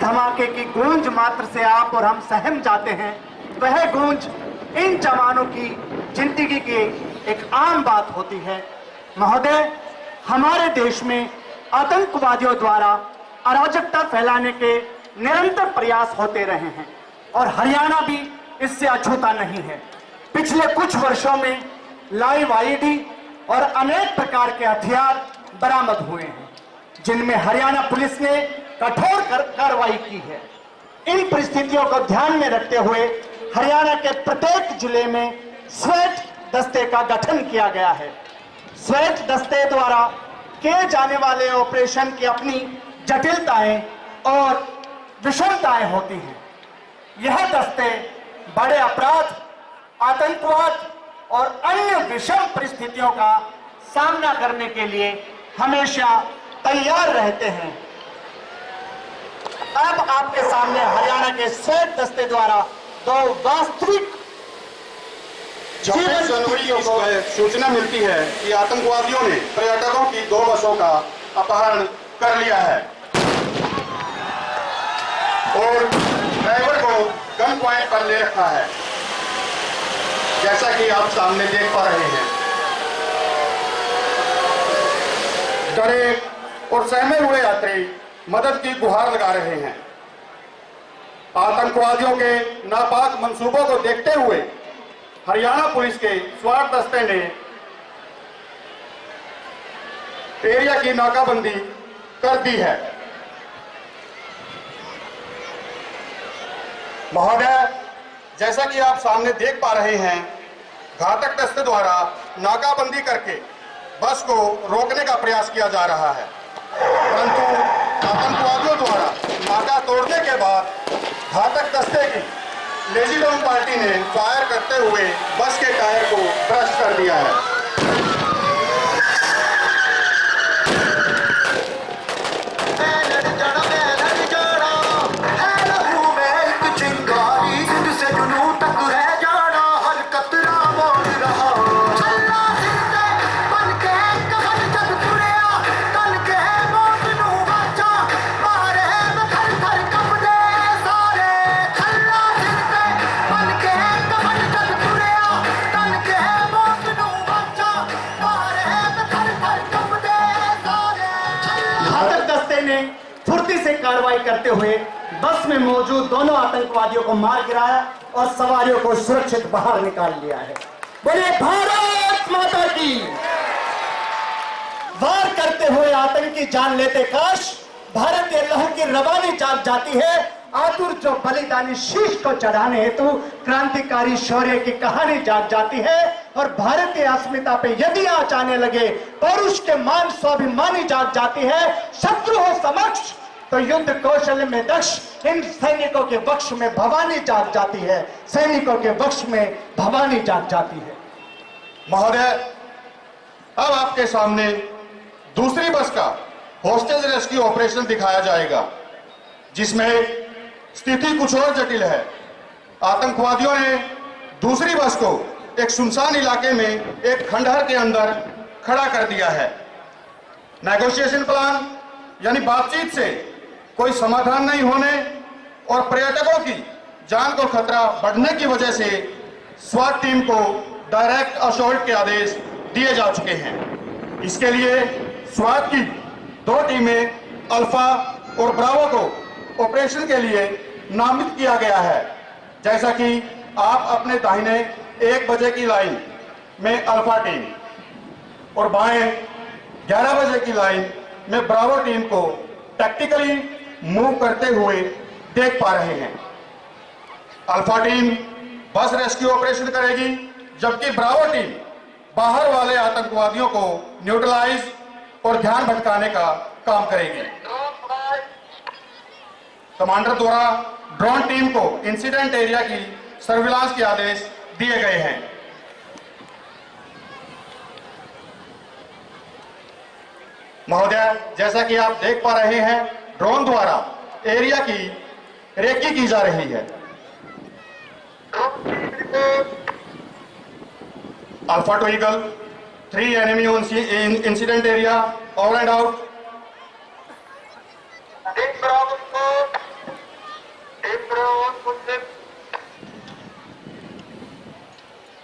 धमाके की गूंज मात्र से आप और हम सहम जाते हैं। वह गूंज इन जवानों की जिंदगी की एक आम बात होती है। महोदय, हमारे देश में आतंकवादियों द्वारा अराजकता फैलाने के निरंतर प्रयास होते रहे हैं और हरियाणा भी इससे अछूता नहीं है। पिछले कुछ वर्षों में लाइव आईडी और अनेक प्रकार के हथियार बरामद हुए हैं, जिनमें हरियाणा पुलिस ने कठोर कार्रवाई की है। इन परिस्थितियों को ध्यान में रखते हुए हरियाणा के प्रत्येक जिले में स्वेट दस्ते का गठन किया गया है। स्वेट दस्ते द्वारा किए जाने वाले ऑपरेशन की अपनी जटिलताएं और विषमताएं होती हैं। यह दस्ते बड़े अपराध, आतंकवाद और अन्य विषम परिस्थितियों का सामना करने के लिए हमेशा तैयार रहते हैं। अब आपके सामने हरियाणा के स्वेट दस्ते द्वारा दो वास्तविक 26 जनवरी को सूचना मिलती है कि आतंकवादियों ने पर्यटकों की 2 बसों का अपहरण कर लिया है और ड्राइवर को गन पॉइंट पर ले रखा है, जैसा कि आप सामने देख पा रहे हैं। डरे और सहमे हुए यात्री मदद की गुहार लगा रहे हैं। आतंकवादियों के नापाक मंसूबों को देखते हुए हरियाणा पुलिस के स्वाट दस्ते ने एरिया की नाकाबंदी कर दी है। महोदय, जैसा कि आप सामने देख पा रहे हैं, घातक दस्ते द्वारा नाकाबंदी करके बस को रोकने का प्रयास किया जा रहा है, परंतु आतंकवादियों द्वारा नाका तोड़ने के बाद घातक दस्ते की लेजी डाउन पार्टी ने फायर करते हुए बस के टायर को ब्रश कर दिया है। फुर्ती से कार्रवाई करते हुए बस में मौजूद दोनों आतंकवादियों को मार गिराया और सवारियों को सुरक्षित बाहर निकाल लिया है। बोले भारत माता की। वार करते हुए आतंकी जान लेते काश भारतीय लहू की रवानी जाग जाती है। आतुर जो बलिदानी शीश को चढ़ाने हेतु क्रांतिकारी शौर्य की कहानी जाग जाती है और भारतीय अस्मिता पे यदि आंच आने लगे पौरुष के मान स्वाभिमानी जाग जाती है। शत्रु हो समक्ष तो युद्ध कौशल में दक्ष इन सैनिकों के वक्ष में भवानी जाग जाती है। सैनिकों के वक्ष में भवानी जाग जाती है। महोदय, अब आपके सामने दूसरी बस का होस्टेज रेस्क्यू ऑपरेशन दिखाया जाएगा, जिसमें स्थिति कुछ और जटिल है। आतंकवादियों ने दूसरी बस को एक सुनसान इलाके में एक खंडहर के अंदर खड़ा कर दिया है। नेगोशिएशन प्लान यानी बातचीत से कोई समाधान नहीं होने और पर्यटकों की जान को खतरा बढ़ने की वजह से स्वाट टीम को डायरेक्ट असॉल्ट के आदेश दिए जा चुके हैं। इसके लिए स्वाट की 2 टीमें अल्फा और ब्रावो को ऑपरेशन के लिए नामित किया गया है। जैसा कि आप अपने दाहिने 1 बजे की लाइन में अल्फा टीम और बाएं 11 बजे की लाइन में ब्रावो टीम को टैक्टिकली मूव करते हुए देख पा रहे हैं। अल्फा टीम बस रेस्क्यू ऑपरेशन करेगी, जबकि ब्रावो टीम बाहर वाले आतंकवादियों को न्यूट्रलाइज और ध्यान भटकाने का काम करेगी। कमांडर द्वारा ड्रोन टीम को इंसिडेंट एरिया की सर्विलांस के आदेश दिए गए हैं। महोदय, जैसा कि आप देख पा रहे हैं, ड्रोन द्वारा एरिया की रेकी की जा रही है। Alpha two eagle, 3 enemy in incident area, all and out.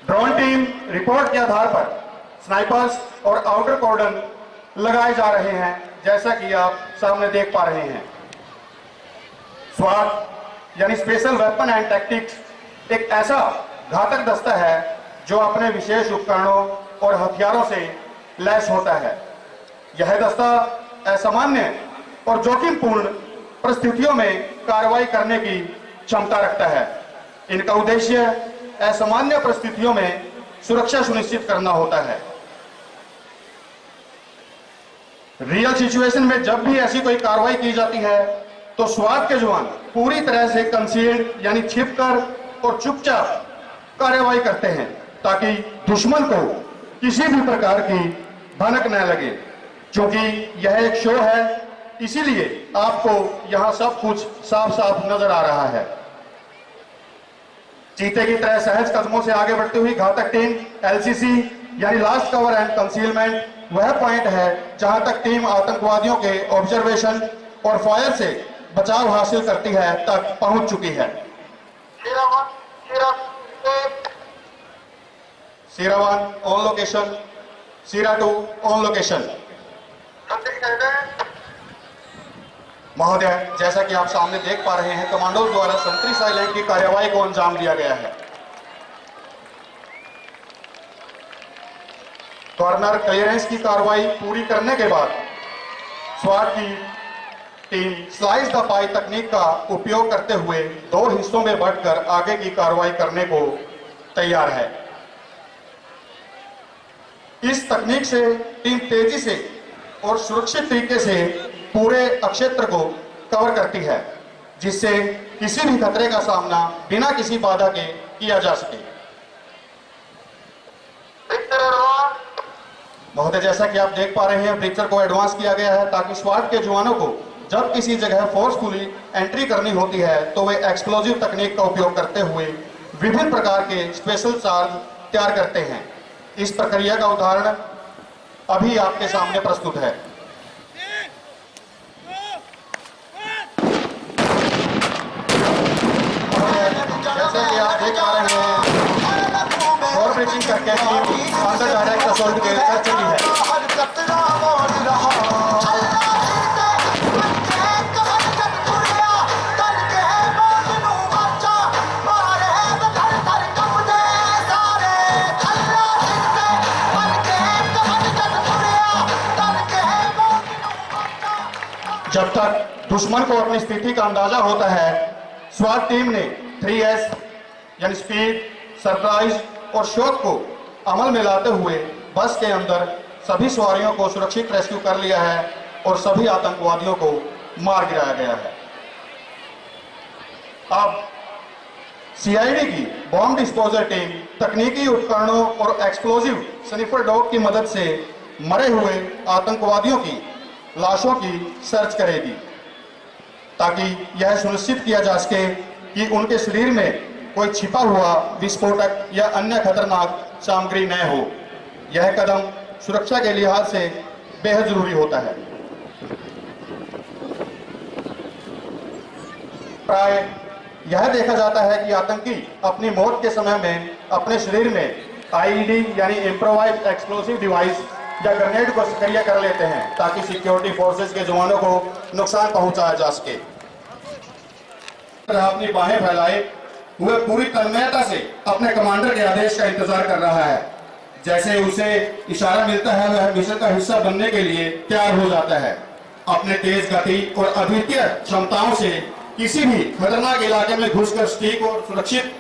Drone team report के आधार पर स्नाइपर्स और आउटर कॉर्डन लगाए जा रहे हैं, जैसा कि आप सामने देख पा रहे हैं। स्वाट यानी स्पेशल वेपन एंड टैक्टिक्स एक ऐसा घातक दस्ता है जो अपने विशेष उपकरणों और हथियारों से लैस होता है। यह दस्ता असामान्य और जोखिमपूर्ण परिस्थितियों में कार्रवाई करने की क्षमता रखता है। इनका उद्देश्य असामान्य परिस्थितियों में सुरक्षा सुनिश्चित करना होता है। रियल सिचुएशन में जब भी ऐसी कोई कार्रवाई की जाती है तो स्वाट के जवान पूरी तरह से कंसील्ड यानी छिपकर और चुपचाप कार्रवाई करते हैं ताकि दुश्मन को किसी भी प्रकार की भनक न लगे। क्योंकि यह एक शो है, इसीलिए आपको यहां सब कुछ साफ साफ नजर आ रहा है। चीते की तरह सहज कदमों से आगे बढ़ती हुई घातक टीम एलसीसी यानी लास्ट कवर एंड कंसीलमेंट वह पॉइंट है जहां तक टीम आतंकवादियों के ऑब्जर्वेशन और फायर से बचाव हासिल करती है तक पहुंच चुकी है। सीरा 1 on location, Sira 2 on location. महोदय, जैसा कि आप सामने देख पा रहे हैं, कमांडोज द्वारा संतरी साइलेंट की कार्यवाही को अंजाम दिया गया है। कॉर्नर क्लियरेंस की कार्रवाई पूरी करने के बाद स्वाट की टीम स्लाइस द पाई तकनीक का उपयोग करते हुए 2 हिस्सों में बांटकर आगे की कार्रवाई करने को तैयार है। इस तकनीक से टीम तेजी से और सुरक्षित तरीके से पूरे क्षेत्र को कवर करती है, जिससे किसी भी खतरे का सामना बिना किसी बाधा के किया जा सके। महोदय, जैसा कि आप देख पा रहे हैं, ब्रीचर को एडवांस किया गया है ताकि स्वाट के जवानों को जब किसी जगह फोर्सफुली एंट्री करनी होती है तो वे एक्सप्लोजिव तकनीक का उपयोग करते हुए विभिन्न प्रकार के स्पेशल चार्ज तैयार करते हैं। इस प्रक्रिया का उदाहरण अभी आपके सामने प्रस्तुत है। जैसे कि आप देख पा रहे हैं, और ब्रीचिंग करके टीम अंदर डायरेक्ट असॉल्ट कर चुकी है। जब तक दुश्मन को अपनी स्थिति का अंदाजा होता है, स्वाट टीम ने 3S यानी स्पीड, सरप्राइज और शॉक को अमल में लाते हुए बस के अंदर सभी सवारियों को सुरक्षित रेस्क्यू कर लिया है और सभी आतंकवादियों को मार गिराया गया है। अब सीआईडी की बॉम्ब डिस्पोजल टीम तकनीकी उपकरणों और एक्सप्लोजिव स्निफर डॉग की मदद से मरे हुए आतंकवादियों की लाशों की सर्च करेगी ताकि यह सुनिश्चित किया जा सके कि उनके शरीर में कोई छिपा हुआ विस्फोटक या अन्य खतरनाक सामग्री न हो। यह कदम सुरक्षा के लिहाज से बेहद जरूरी होता है। प्राय यह देखा जाता है कि आतंकी अपनी मौत के समय में अपने शरीर में आईईडी यानी इम्प्रोवाइज्ड एक्सप्लोसिव डिवाइस या ग्रेनेड को सक्रिय कर लेते हैं ताकि सिक्योरिटी फोर्सेस के जवानों को नुकसान पहुंचाया जा सके। अपनी बाहें फैलाए हुए पूरी तन्मयता से अपने कमांडर के आदेश का इंतजार कर रहा है। जैसे उसे इशारा मिलता है, वह मिशन का हिस्सा बनने के लिए तैयार हो जाता है। अपने तेज गति और अद्वितीय क्षमताओं से किसी भी खतरनाक इलाके में घुसकर सटीक और सुरक्षित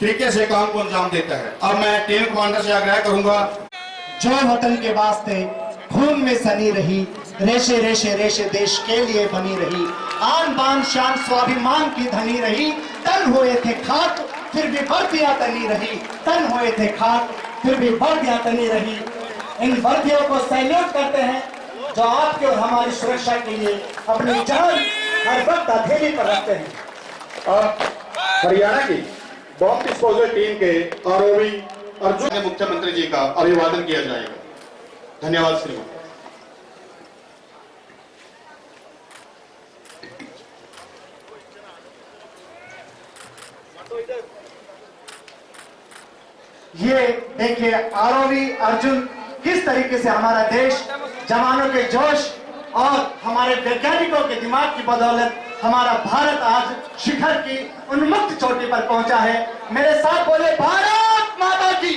तरीके से काम को अंजाम देता है। अब मैं टीम कमांडर से आग्रह करूंगा, जो वतन के वास्ते खून में सनी रही, रेशे रेशे रेशे देश के लिए बनी रही, आन बान शान स्वाभिमान की धनी रही, तन हुए थे खाक फिर भी वर्दियां तनी रही, तन हुए थे खाक फिर भी वर्दियां तनी रही। इन वर्दियों को सैल्यूट करते हैं जो आपके और हमारी सुरक्षा के लिए अपनी जान हर वक्त हथेली पर रखते हैं। अब हरियाणा की बॉम्ब डिस्पोजल टीम के आरओवी अर्जुन मुख्यमंत्री जी का अभिवादन किया जाएगा। धन्यवाद श्रीमान। ये देखिए आरोवी अर्जुन किस तरीके से हमारा देश जवानों के जोश और हमारे वैज्ञानिकों के दिमाग की बदौलत हमारा भारत आज शिखर की उन्मुक्त चोटी पर पहुंचा है। मेरे साथ बोले भारत माता की।